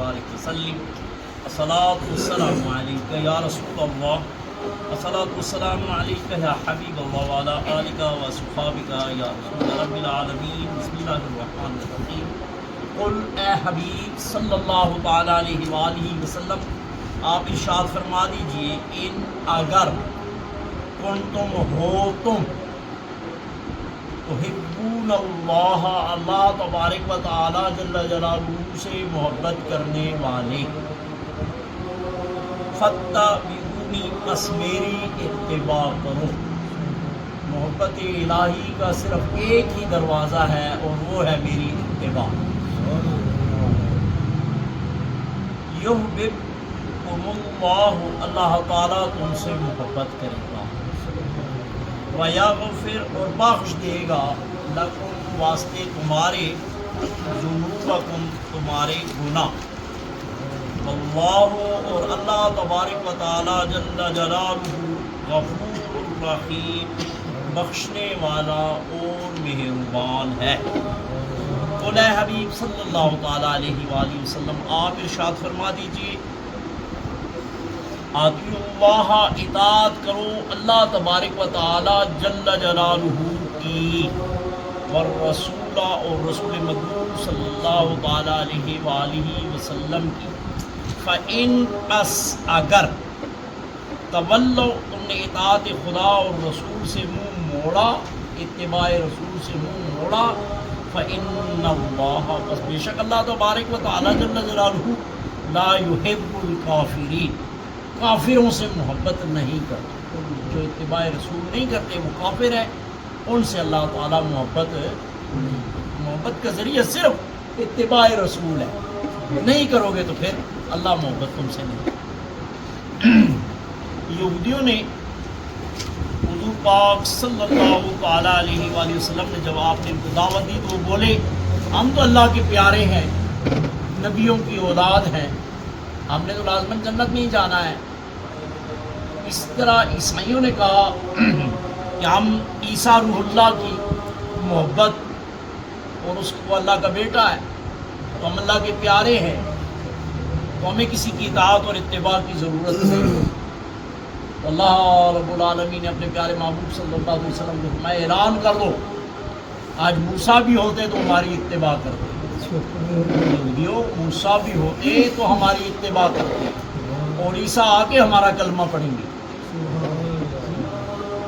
وبارک وسلم الصلاۃ والسلام علیک یا رسول اللہ الصلاۃ والسلام علیک یا حبیب اللہ وعلی آلک و صحابک یا رسول رب العالمین بسم اللہ الرحمن الرحیم قل اے حبیب صلی اللہ تعالی علیہ وآلہ وسلم آپ ارشاد فرما دیجئے ان اگر کنتم ہو تم تحبون اللہ اللہ تبارک و تعالی جل جلالہ سے محبت کرنے والے فاتبعونی بس میری اتباع کرو۔ محبت الہی کا صرف ایک ہی دروازہ ہے اور وہ ہے میری اتباع۔ یحببکم اللہ اللہ تعالیٰ تم سے محبت کرے گا، وَيَغْفِرْ اور بخش دے گا لَكُمْ واسطے تمہارے ذُنُوبَكُمْ تمہارے گناہ، واللہ اور اللہ تبارک و تعالی جل جلالہ غفور الرحیم بخشنے والا اور مہربان ہے۔ قل اے حبیب صلی اللہ تعالی علیہ وآلہ وسلم آپ ارشاد فرما دیجئے اطیعوا اللہ اطاعت کرو اللہ تبارک و تعالی جل جلالہ کی، والرسول اور رسول مقبول صلی اللہ تعالی علیہ وآلہ وسلم کی، فَإِن پس اگر تولوا تم نے اطاعت خدا اور رسول سے منہ موڑا، اتباع رسول سے منہ موڑا، فَإِنَّ اللَّهَ پس بے شک اللہ تبارک و تعالی جل جلالہ لا يحب الکافرین کافروں سے محبت نہیں کرتا۔ جو اتباع رسول نہیں کرتے وہ کافر ہے، ان سے اللہ تعالیٰ محبت کا ذریعہ صرف اتباع رسول ہے، نہیں کرو گے تو پھر اللہ محبت تم سے نہیں۔ یہودیوں نے حضور پاک صلی اللہ تعالیٰ علیہ وآلہ وسلم نے جب آپ نے ان کو دعوت دی تو وہ بولے ہم تو اللہ کے پیارے ہیں، نبیوں کی اولاد ہیں، ہم نے تو لازماً جنت میں ہی جانا ہے۔ اس طرح عیسائیوں نے کہا کہ ہم عیسیٰ روح اللہ کی محبت اور اس کو اللہ کا بیٹا ہے تو ہم اللہ کے پیارے ہیں، تو ہمیں کسی کی اطاعت اور اتباع کی ضرورت نہیں۔ تو اللہ رب العالمین نے اپنے پیارے محبوب صلی اللہ علیہ وسلم کو فرمایا اعلان کر دو آج موسیٰ بھی ہوتے تو ہماری اتباع کرتے، یہودیوں موسیٰ بھی ہوتے تو ہماری اتباع کرتے اور عیسیٰ آ کے ہمارا کلمہ پڑھیں گے۔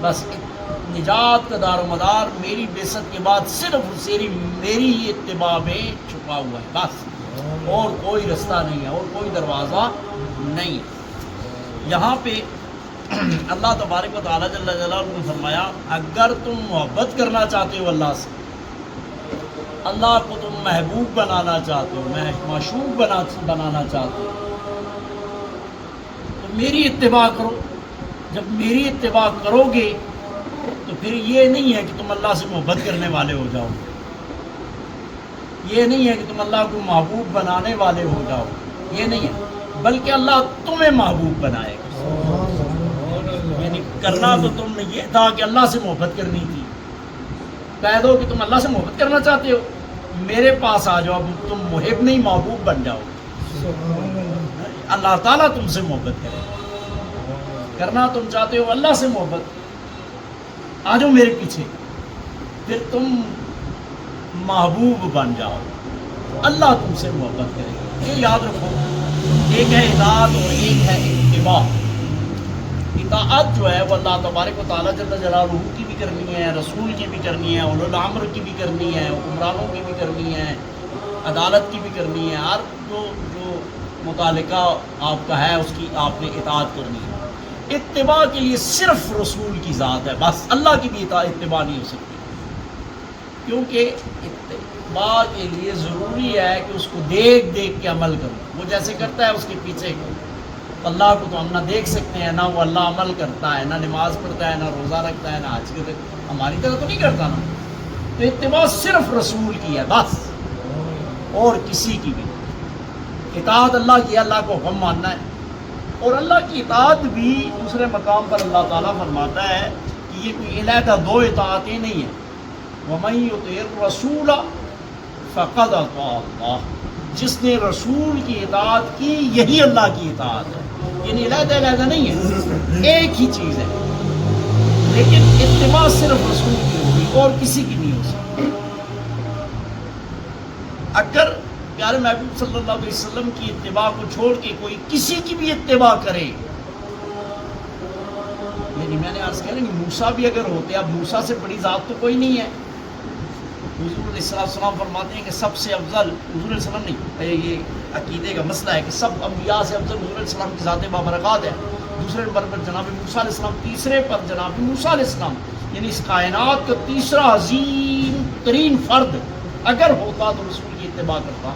بس نجات کا دار و مدار میری بعثت کے بعد صرف میری ہی اتباع میں چھپا ہوا ہے، بس اور کوئی رستہ نہیں ہے اور کوئی دروازہ نہیں ہے۔ یہاں پہ اللہ تبارک و تعالیٰ جل جلالہ نے فرمایا اگر تم محبت کرنا چاہتے ہو اللہ سے، اللہ کو تم محبوب بنانا چاہتے ہو، معشوق بنانا چاہتے ہو تو میری اتباع کرو۔ جب میری اتباع کرو گے تو پھر یہ نہیں ہے کہ تم اللہ سے محبت کرنے والے ہو جاؤ، یہ نہیں ہے کہ تم اللہ کو محبوب بنانے والے ہو جاؤ، یہ نہیں ہے، بلکہ اللہ تمہیں محبوب بنائے گا۔ یعنی کرنا تو تم نے یہ تھا کہ اللہ سے محبت کرنی تھی، کہہ دو کہ تم اللہ سے محبت کرنا چاہتے ہو، میرے پاس آ جاؤ، تم محب نہیں محبوب بن جاؤ، اللہ تعالیٰ تم سے محبت کرے۔ کرنا تم چاہتے ہو اللہ سے محبت، آ جاؤ میرے پیچھے، پھر تم محبوب بن جاؤ، اللہ تم سے محبت کرے۔ یہ یاد رکھو، ایک ہے اطاعت اور ایک ہے اتباع۔ اطاعت جو ہے وہ اللہ تبارک و تعالیٰ جل جلالہ کی بھی کرنی ہے، رسول کی بھی کرنی ہے، اولو الامر کی بھی کرنی ہے، حکمرانوں کی بھی کرنی ہے، عدالت کی بھی کرنی ہے، ہر جو متعلقہ آپ کا ہے اس کی آپ نے اطاعت کرنی ہے۔ اتباع کے لیے صرف رسول کی ذات ہے، بس اللہ کی بھی اتباع نہیں ہو سکتی، کیونکہ اتباع کے لیے ضروری ہے کہ اس کو دیکھ دیکھ کے عمل کرو۔ وہ جیسے کرتا ہے اس کے پیچھے اللہ کو تو ہم نہ دیکھ سکتے ہیں، نہ وہ اللہ عمل کرتا ہے، نہ نماز پڑھتا ہے، نہ روزہ رکھتا ہے، نہ حج کرتا ہے، ہماری طرح تو نہیں کرتا نا۔ تو اتباع صرف رسول کی ہے بس، اور کسی کی بھی۔ اطاعت اللہ کی ہے، اللہ کو حکم ماننا ہے، اور اللہ کی اطاعت بھی دوسرے مقام پر اللہ تعالیٰ فرماتا ہے کہ یہ کوئی علیحدہ دو اطاعتیں نہیں ہیں۔ وَمَن يُطِعِ الرَّسُولَ فَقَدْ أَطَاعَ اللَّهَ، جس نے رسول کی اطاعت کی یہی اللہ کی اطاعت ہے. یعنی علیحدہ علیحدہ نہیں ہے، ایک ہی چیز ہے، لیکن اتباع صرف رسول کی ہوگی اور کسی کی نہیں ہو سکتی. اگر پیارے محبوب صلی اللہ علیہ وسلم کی اتباع کو چھوڑ کے کوئی کسی کی بھی اتباع کرے، یعنی میں نے عرض کیا نا کہ موسیٰ بھی اگر ہوتے، اب موسیٰ سے بڑی ذات تو کوئی نہیں ہے. حضور علیہ السلام فرماتے ہیں کہ سب سے افضل حضور علیہ السلام نہیں، یہ عقیدے کا مسئلہ ہے کہ سب انبیاء سے افضل حضور علیہ السلام کی ذات بابرکات ہے. دوسرے نمبر پر جناب موسیٰ علیہ السلام، تیسرے پر جناب موسیٰ علیہ السلام. یعنی اس کائنات کا تیسرا عظیم ترین فرد اگر ہوتا تو رسول کی اتباع کرتا.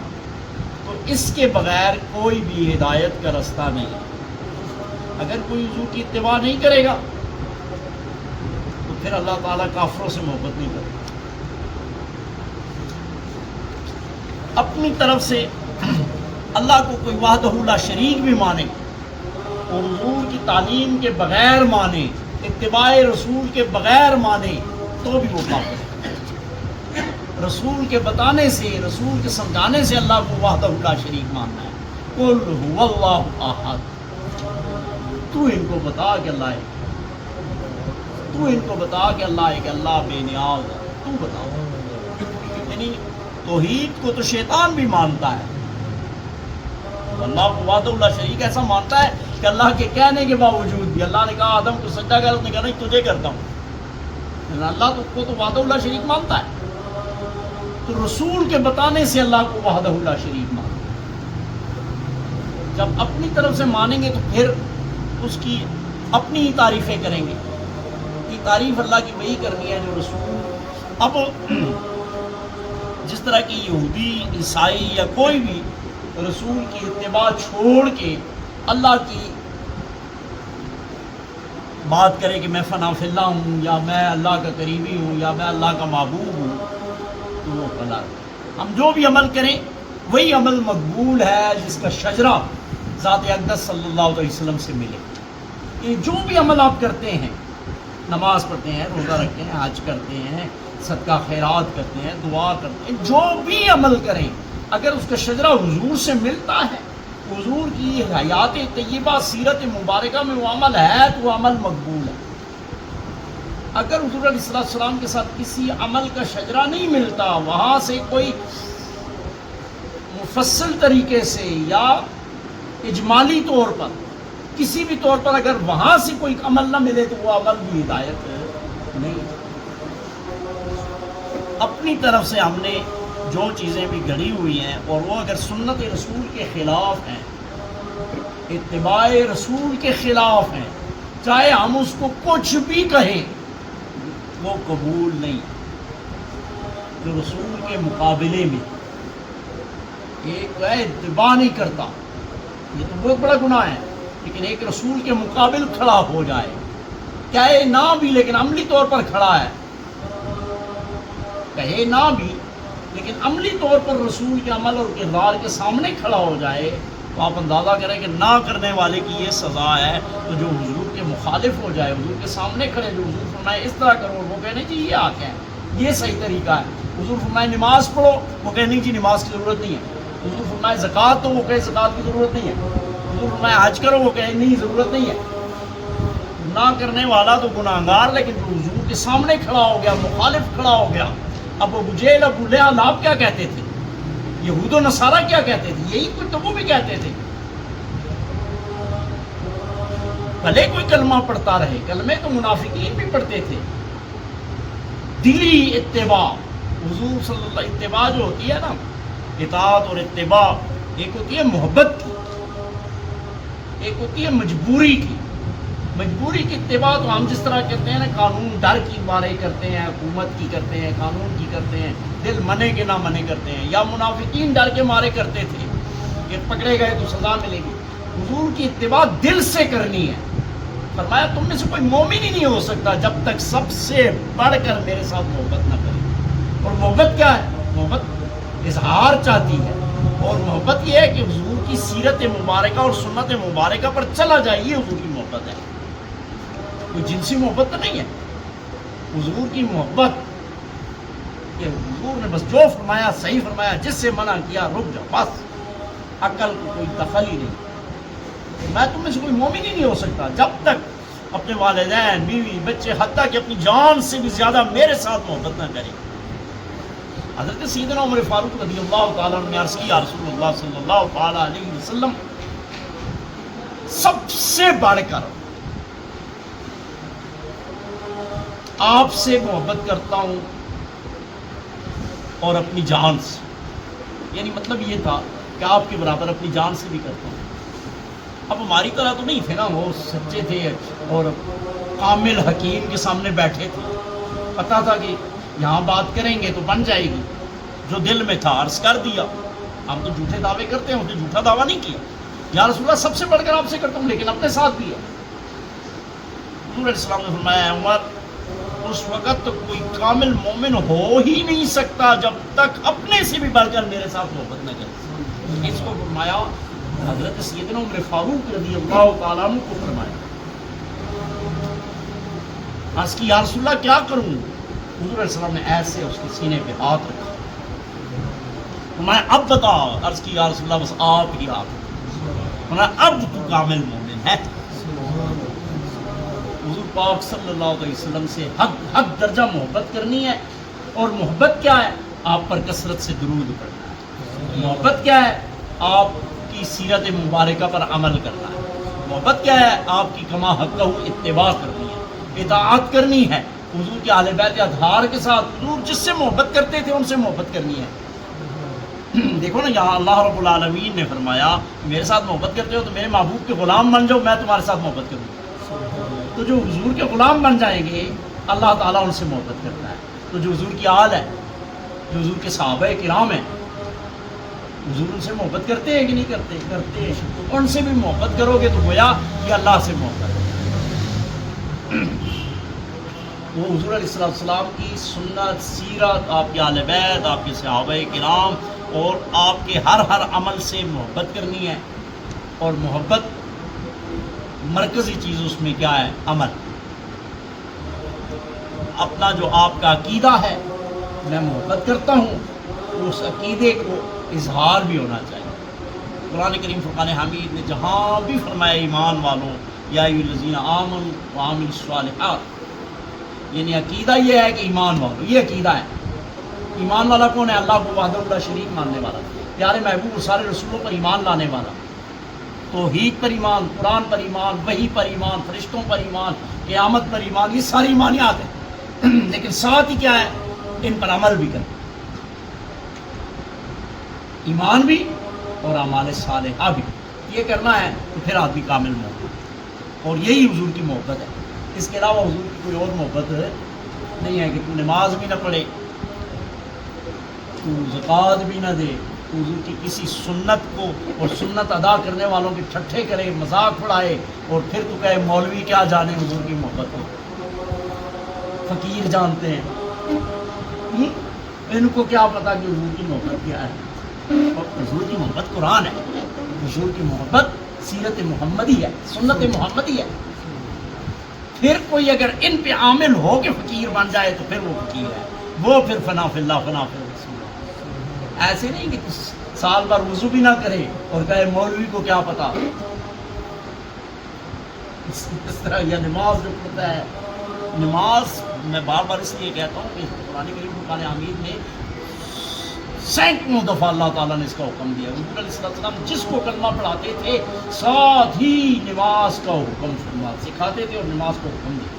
تو اس کے بغیر کوئی بھی ہدایت کا رستہ نہیں. اگر کوئی حضور کی اتباع نہیں کرے گا تو پھر اللہ تعالیٰ کافروں سے محبت نہیں کرتا. اپنی طرف سے اللہ کو کوئی وحدہ لا شریک بھی مانے اور حضور کی تعلیم کے بغیر مانے، اتباع رسول کے بغیر مانے، تو بھی وہ کافر ہے. رسول کے بتانے سے، رسول کے سمجھانے سے اللہ کو وحدہ لا شریک ماننا ہے. قل هو اللہ احد، تو ان کو بتا کہ اللہ ہے، تو ان کو بتا کہ اللہ ہے، کہ اللہ بے نیاز ہے، تو بتاؤ. یعنی توحید کو تو شیطان بھی مانتا ہے، اللہ کو وحدہ لا شریک ایسا مانتا ہے کہ اللہ کے کہنے کے باوجود بھی اللہ نے کہا آدم کو سجدہ کر، اس نے کہا نہیں تجھے کرتا ہوں. اللہ کو تو وحدہ لا شریک مانتا ہے. تو رسول کے بتانے سے اللہ کو وحدہ لا شریک مانتا ہے. جب اپنی طرف سے مانیں گے تو پھر اس کی اپنی ہی تعریفیں کریں گے. یہ تعریف اللہ کی وہی کرنی ہے جو رسول. اب جس طرح کی یہودی، عیسائی یا کوئی بھی رسول کی اتباع چھوڑ کے اللہ کی بات کرے کہ میں فنا فی اللہ ہوں، یا میں اللہ کا قریبی ہوں، یا میں اللہ کا محبوب ہوں، تو وہ غلط. ہم جو بھی عمل کریں وہی عمل مقبول ہے جس کا شجرہ ذات اقدس صلی اللہ علیہ وسلم سے ملے. یہ جو بھی عمل آپ کرتے ہیں، نماز پڑھتے ہیں، روزہ رکھتے ہیں، حج کرتے ہیں، صدقہ خیرات کرتے ہیں، دعا کرتے ہیں، جو بھی عمل کریں اگر اس کا شجرہ حضور سے ملتا ہے، حضور کی حیات طیبہ سیرت مبارکہ میں وہ عمل ہے تو وہ عمل مقبول ہے. اگر حضور علیہ السلام کے ساتھ کسی عمل کا شجرہ نہیں ملتا، وہاں سے کوئی مفصل طریقے سے یا اجمالی طور پر کسی بھی طور پر اگر وہاں سے کوئی عمل نہ ملے تو وہ عمل بھی ہدایت نہیں. اپنی طرف سے ہم نے جو چیزیں بھی گھڑی ہوئی ہیں اور وہ اگر سنت رسول کے خلاف ہیں، اتباع رسول کے خلاف ہیں، چاہے ہم اس کو کچھ بھی کہیں وہ قبول نہیں. جو رسول کے مقابلے میں ایک اتباع نہیں کرتا، یہ تو بہت بڑا گناہ ہے. لیکن ایک رسول کے مقابل کھڑا ہو جائے، کہے نہ بھی لیکن عملی طور پر کھڑا ہے، کہے نہ بھی لیکن عملی طور پر رسول کے عمل اور کردار کے سامنے کھڑا ہو جائے، تو آپ اندازہ کریں کہ نہ کرنے والے کی یہ سزا ہے. تو جو حضور کے مخالف ہو جائے، حضور کے سامنے کھڑے، جو حضور فرمائے اس طرح کرو، وہ کہنے جی یہ آ ہے، یہ صحیح طریقہ ہے. حضور فرمائے نماز پڑھو، وہ کہنے جی نماز کی ضرورت نہیں ہے. حضور فرمائے زکوٰۃ تو وہ کہے زکوٰۃ کی ضرورت نہیں ہے. حضور فرمائے حج کرو، وہ کہے نہیں ضرورت نہیں ہے. نہ کرنے والا تو گناہگار، لیکن جو حضور کے سامنے کھڑا ہو گیا، مخالف کھڑا ہو گیا. اب ابو جہل، ابو لہب آپ کیا کہتے تھے؟ یہود و نصارہ کیا کہتے تھے؟ یہی کچھ تو وہ بھی کہتے تھے. بھلے کوئی کلمہ پڑھتا رہے، کلمے تو منافقین بھی پڑھتے تھے. دلی اتباع حضور صلی اللہ، اتباع جو ہوتی ہے نا، اطاعت اور اتباع، ایک ہوتی ہے محبت کی، ایک ہوتی ہے مجبوری کی. مجبوری کی اتباع تو ہم جس طرح کرتے ہیں نا، قانون ڈر کی مارے کرتے ہیں، حکومت کی کرتے ہیں، قانون کی کرتے ہیں، دل منے کے نہ منے کرتے ہیں، یا منافقین ڈر کے مارے کرتے تھے کہ پکڑے گئے تو سزا ملے گی. حضور کی اتباع دل سے کرنی ہے. فرمایا تم میں سے کوئی مومن ہی نہیں ہو سکتا جب تک سب سے بڑھ کر میرے ساتھ محبت نہ کرے. اور محبت کیا ہے؟ محبت اظہار چاہتی ہے، اور محبت یہ ہے کہ حضور کی سیرت مبارکہ اور سنت مبارکہ پر چلا جائے. یہ حضور کی محبت ہے، کوئی جنسی محبت تو نہیں ہے. حضور کی محبت کہ حضور نے بس جو فرمایا صحیح فرمایا، جس سے منع کیا رک جاؤ، بس عقل کو کوئی دخل ہی نہیں. میں تم میں سے کوئی مومن ہی نہیں ہو سکتا جب تک اپنے والدین، بیوی، بچے، حتیٰ کہ اپنی جان سے بھی زیادہ میرے ساتھ محبت نہ کرے. حضرت سیدنا عمر فاروق رضی اللہ تعالیٰ عنہ نے عرض کی یا رسول اللہ صلی اللہ تعالیٰ علیہ وسلم، سب سے بڑھ کر آپ سے محبت کرتا ہوں اور اپنی جان سے. یعنی مطلب یہ تھا کہ آپ کے برابر اپنی جان سے بھی کرتا ہوں. اب ہماری طرح تو نہیں تھے نا، وہ سچے تھے اور کامل حکیم کے سامنے بیٹھے تھے، پتہ تھا کہ یہاں بات کریں گے تو بن جائے گی. جو دل میں تھا عرض کر دیا. ہم تو جھوٹے دعوے کرتے ہیں، ہم تو جھوٹا دعویٰ نہیں کیا. یا رسول اللہ سب سے بڑھ کر آپ سے کرتا ہوں لیکن اپنے ساتھ بھی ہے. حضور علیہ السلام نے فرمایا عمر، اس وقت کوئی کامل مومن ہو ہی نہیں سکتا جب تک اپنے سے بھی بڑھ کر میرے ساتھ محبت نہ کرے. اس کو فرمایا حضرت سیدنا عمر فاروق رضی اللہ تعالیٰ عنہ کو فرمایا. عرض کی یا رسول اللہ کیا کروں؟ حضور علیہ السلام نے ایسے اس کے سینے پہ ہاتھ رکھا. میں اب بتا. عرض کی یا رسول اللہ بس آپ ہی آپ. اب تو کامل مومن ہے. حضور پاک صلی اللہ علیہ وسلم سے حد درجہ محبت کرنی ہے. اور محبت کیا ہے؟ آپ پر کثرت سے درود پڑھنا ہے. محبت کیا ہے؟ آپ کی سیرت مبارکہ پر عمل کرنا ہے. محبت کیا ہے؟ آپ کی کما حقہ اتباع کرنی ہے، اطاعت کرنی ہے. حضور کے اہل بیت اطہار کے ساتھ حضور جس سے محبت کرتے تھے ان سے محبت کرنی ہے. دیکھو نا یہاں اللہ رب العالمین نے فرمایا میرے ساتھ محبت کرتے ہو تو میرے محبوب کے غلام بن جاؤ، میں تمہارے ساتھ محبت کروں. تو جو حضور کے غلام بن جائیں گے اللہ تعالیٰ ان سے محبت کرتا ہے. تو جو حضور کی آل ہے، جو حضور کے صحابہ کرام ہیں، حضور ان سے محبت کرتے ہیں کہ نہیں کرتے؟ کرتے ہیں. ان سے بھی محبت کرو گے تو گویا کہ اللہ سے محبت ہے. وہ حضور علیہ السلام کی سنت، سیرت، آپ کے اہل بیت، آپ کے صحابہ کرام اور آپ کے ہر عمل سے محبت کرنی ہے. اور محبت مرکزی چیز اس میں کیا ہے؟ عمل. اپنا جو آپ کا عقیدہ ہے میں محبت کرتا ہوں، اس عقیدے کو اظہار بھی ہونا چاہیے. قرآن کریم فرقان حمید نے جہاں بھی فرمایا ایمان والوں یا ایھا الذین آمنوا وعملوا الصالحات، یعنی عقیدہ یہ ہے کہ ایمان والوں، یہ عقیدہ ہے. ایمان والا کون ہے؟ اللہ کو وحدہ لا شریک ماننے والا، پیارے محبوب اور سارے رسولوں پر ایمان لانے والا، توحید پر ایمان، قرآن پر ایمان، وحی پر ایمان، فرشتوں پر ایمان، قیامت پر ایمان. یہ ساری ایمانیات ہیں لیکن ساتھ ہی کیا ہے؟ ان پر عمل بھی کریں. ایمان بھی اور اعمال صالحہ بھی یہ کرنا ہے تو پھر آدمی کامل محبت. اور یہی حضور کی محبت ہے. اس کے علاوہ حضور کی کوئی اور محبت نہیں ہے کہ تو نماز بھی نہ پڑھے، تو زکوٰۃ بھی نہ دے، تو حضور کی کسی سنت کو اور سنت ادا کرنے والوں کے ٹھٹھے کرے، مذاق اڑائے، اور پھر تو کہے مولوی کیا جانے حضور کی محبت کو، فقیر جانتے ہیں. ان کو کیا پتا کہ حضور کی محبت کیا ہے؟ اور حضور کی محبت قرآن ہے، حضور کی محبت سیرت محمدی ہے، سنت محمدی ہے. پھر کوئی اگر ان پہ عامل ہو کہ فقیر بن جائے تو پھر وہ فقیر ہے، وہ پھر فنا فی اللہ فنا فی الرسول. ایسے نہیں کہ سال بھر وضو بھی نہ کرے اور کہے مولوی کو کیا پتا. اس طرح یہ نماز جو پڑھتا ہے، نماز میں بار بار اس لیے کہتا ہوں کہ قرآن کریم فرقان حمید نے سینکڑوں دفعہ اللہ تعالیٰ نے اس کا حکم دیا. حضور علیہ السلام جس کو کلمہ پڑھاتے تھے ساتھ ہی نماز کا حکم سکھاتے تھے اور نماز کو حکم دیا.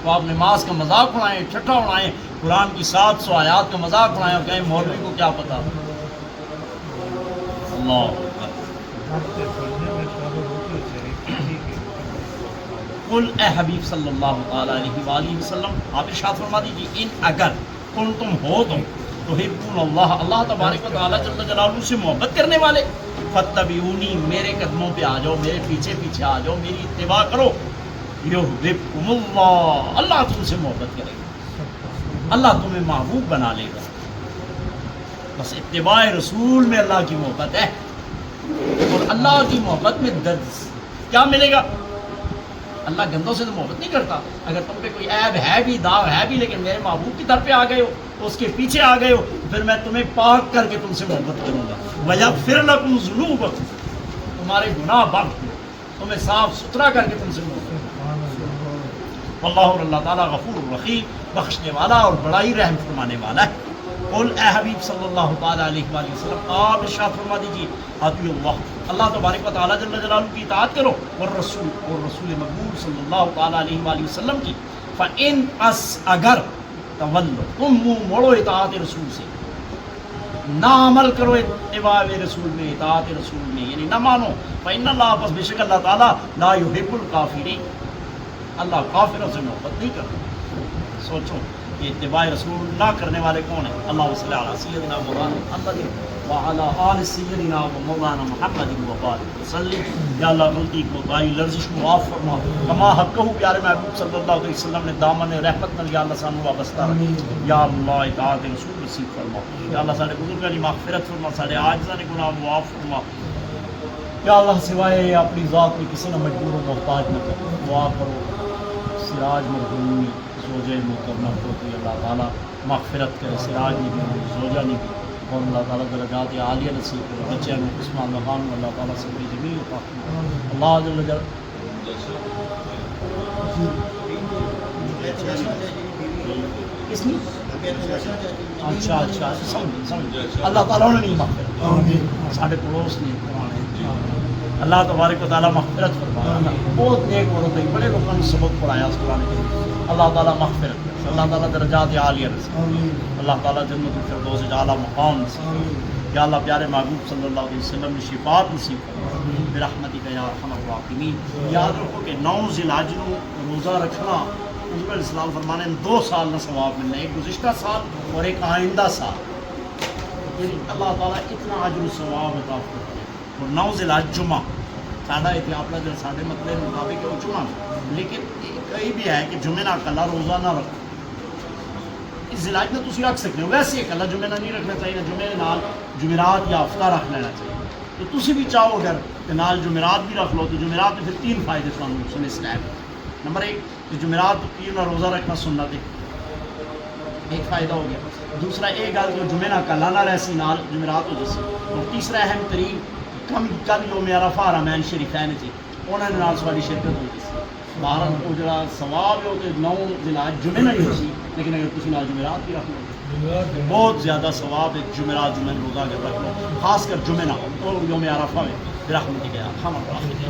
تو آپ نماز کا مذاق اڑائیں، ٹھٹھا اڑائیں، قرآن کی 700 آیات کا مذاق اڑائیں اور کہیں مولوی کو کیا پتا. اللہ قل اے حبیب صلی اللہ علیہ وآلہ وسلم آپ ارشاد فرما دیجیے ان اگر کن تم ہو تو تحبون اللہ، اللہ تبارک و تعالیٰ جل جلالہ سے محبت کرنے والے، فاتبعونی میرے قدموں پہ آ جاؤ، میرے پیچھے پیچھے آ جاؤ، میری اتباع کرو. یحببکم اللہ، اللہ تم سے محبت کرے گا، اللہ تمہیں محبوب بنا لے گا. بس اتباع رسول میں اللہ کی محبت ہے. اور اللہ کی محبت میں درد کیا ملے گا؟ اللہ گندوں سے تو محبت نہیں کرتا. اگر تم پہ کوئی عیب ہے بھی، داغ ہے بھی، لیکن میرے محبوب کی در پہ آ گئے ہو اس کے پیچھے آ گئے ہو پھر میں تمہیں پاک کر کے تم سے محبت کروں گا وَيَغْفِرْ لَكُمْ ذُنُوبَكُمْ تمہارے گناہ بخش دو تمہیں صاف ستھرا کر کے تم سے محبت واللہ اور اللہ تعالیٰ غفور الرحیم بخشنے والا اور بڑا ہی رحم فرمانے والا ہے قل اے حبیب صلی اللہ تعالیٰ علیہ وآلہ وسلم آپ ارشاد فرما دیجیے اطیعوا اللہ اللہ تبارک و تعالیٰ جل جلالہ کی اطاعت کرو اور رسول مقبول صلی اللہ تعالیٰ علیہ وآلہ وسلم کی فَإِنْ اگر تولو تم منہ موڑو اطاعت رسول سے نہ عمل کرو اتباع رسول میں اطاعت رسول میں یعنی نہ مانو فإن اللہ پس بے شک اللہ تعالیٰ لا يحب الکافرین اللہ کافروں سے محبت نہیں کرتا سوچو کہ اتباع رسول نہ کرنے والے کون ہیں اللہ صلی علی سیدنا مولانا محمد وعلی آل سیدنا و مولانا محمد وبارک وسلم یا اللہ غلطی کو بائی لرزش کو معاف فرما کما حقہ پیارے محبوب صلی اللہ علیہ وسلم نے دامن رحمت نال یا اللہ سانو وابستہ رکھ یا اللہ اطاعت رسول نصیب فرما یا اللہ سارے بزرگاں دی مغفرت فرما سارے عاجزاں دے گناہ معاف فرما یا اللہ سوائے اپنی ذات میں کسی نہ مجبور و محتاج نہ کر دعا کرو سراج مرحومی زوجہ محترمہ ہوتی اللہ تعالیٰ مغفرت کرے سراج نے بھی زوجہ نے بھی اور اللہ تعالیٰ درجات عالیہ نصیب کرے بچے میں عثمان لبان اللہ تعالیٰ سے بھی جمیل عطا اللہ جل جلالہ کس نے اچھا سمجھ اللہ تعالیٰ نے نہیں مغفرت سارے پڑوس نے اللہ تبارک و تعالیٰ مغفرت فرمایا بہت نیک عورت ہے بڑے لوگوں نے سبق پڑھایا اس قرآن کے اللہ تعالیٰ مغفرت کرے اللہ تعالیٰ درجات عالیہ نصیب اللہ تعالیٰ جنت الفردوس اعلیٰ مقام نصیب یا اللہ پیارے محبوب صلی اللہ علیہ وسلم نے شفاعت نصیب فرمایا برحمتک یا ارحم الراحمین یاد رکھو کہ 9 ذی الحج کو روزہ رکھنا حضور علیہ السلام فرمانے 2 سال نہ ثواب ملنا ایک گزشتہ سال اور ایک آئندہ سال اللہ تعالیٰ اتنا اجر و ثواب عطا فرماتے ہیں اور 9 ذی الحج جمعہ سادہ اپنا جو سارے مطلب مطابق ہے وہ جمعہ لیکن کئی بھی ہے کہ جمعہ نہ کلا روزہ نہ رکھو اس ذی الحج میں تسی رکھ سکتے ہو ویسے کلا جمعہ نہ نہیں رکھنا چاہیے جمعے نال جمعرات یا ہفتہ رکھ لینا چاہیے تو تسی بھی چاہو اگر کہ نال جمعرات بھی رکھ لو تو جمعرات میں پھر 3 فائدے سنے اسلام نمبر 1 کہ جمعرات پیر نہ روزہ رکھنا سنت ہے ایک فائدہ ہو گیا دوسرا ایک گل جو جمعہ نہ کلا نہ رہسی نال جمعرات ہو جیسی اور تیسرا اہم ترین کل یوم عرفہ رمین شریفین سے انہوں نے نال ساری شرکت ہو جیسی بہرحال وہ جڑا ثواب ہے وہ 9 ذی الحج جمعہ نہ ہو سی لیکن اگر تسی نال جمعرات بھی رکھ لو بہت زیادہ ثواب ہے جمعرات روزہ کے رکھ لو خاص کر جمعہ نہ اور یوم عرفہ میں برحمتک یا ارحم الراحمین